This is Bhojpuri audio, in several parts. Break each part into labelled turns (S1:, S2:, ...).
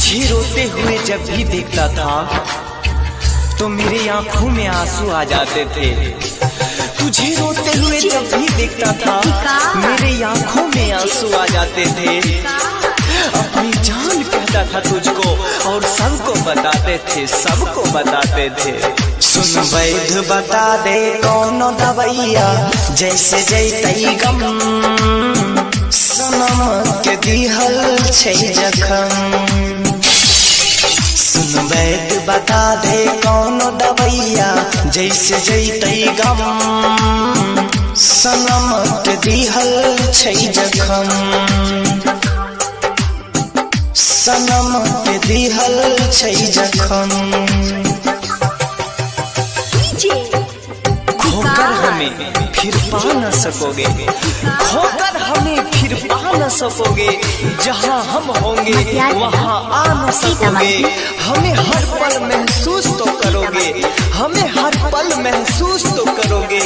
S1: तुझे रोते हुए जब भी देखता था तो मेरे आंखों में आंसू आ जाते थे। तुझे रोते हुए जब भी देखता था मेरे आंखों में आंसू आ जाते थे। अपनी जान कहता था तुझको और सबको बताते थे। सुन वैद्य बता दे कौन दवैया जैसे जैतई गम, सनम के दिहल छै जखम। सुन वैद्य बता दे कौन दवैया जैसे जैतई गम, सनम के दिहल छै जखम। सनम के दिहल छै जखम। खोकर हमें फिर पा न सकोगे, खोकर हमें फिर पा न सकोगे। जहाँ हम होंगे वहाँ आ न सकोगे। हमें हर पल महसूस तो करोगे, हमें हर पल महसूस तो करोगे,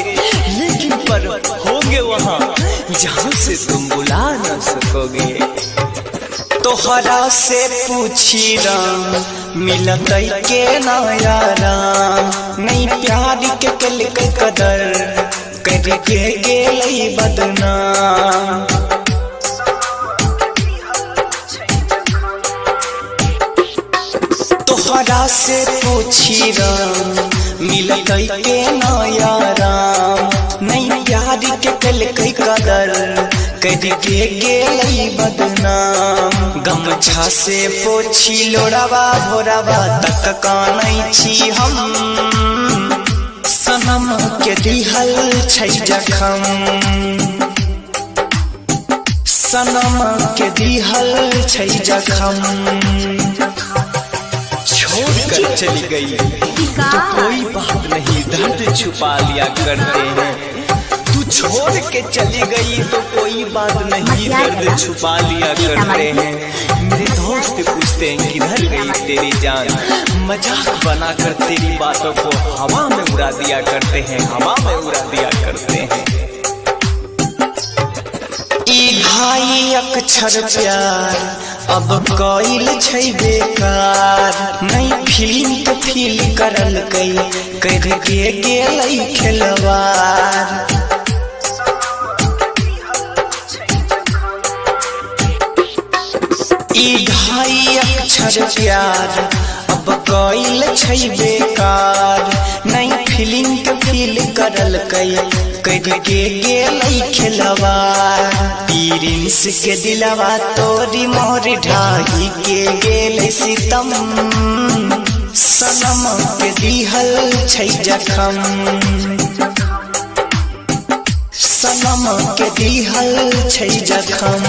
S1: लेकिन पर होंगे वहाँ जहाँ से तुम बुला न सकोगे। तोहरा से पूछी राम मिलत के नया राम, नहीं प्यार के कल के कदर करके गेलई बदनाम। तोहरा से पूछी राम मिलत के नया राम, नहीं प्यार के कल के कदर करके गेलई बदनाम। गमछा से पोछी लोड़ावा भोरावा तक कानै छी हम, सनम के दिहल छै जखम। सनम के दिहल छै जखम। छोड़कर चली गई तो कोई बात नहीं, दर्द छुपा लिया करते हैं। तू छोड़ के चली गई तो कोई बात नहीं, दर्द छुपा लिया करते हैं। मेरे दोस्त पूछते हैं किधर गई तेरी जान, मजाक बनाकर तेरी बातों को हवा में उड़ा दिया करते हैं, हवा में उड़ा दिया करते हैं। ई भाई अक्षर प्यार अब कइल छै बेकार, नहीं फिल्म के फील करल कई करके गेलई खिलवाड़। ई ढाई अक्षर प्यार अब कइल छै बेकार, नहीं फिल्म के फील करल कई करके गेलई खिलवाड़। प्रिंस के दिलवा तोरी मोर ढाई के गेल सितम, सनम के दिहल छै जखम। सनम के दिहल छै जखम।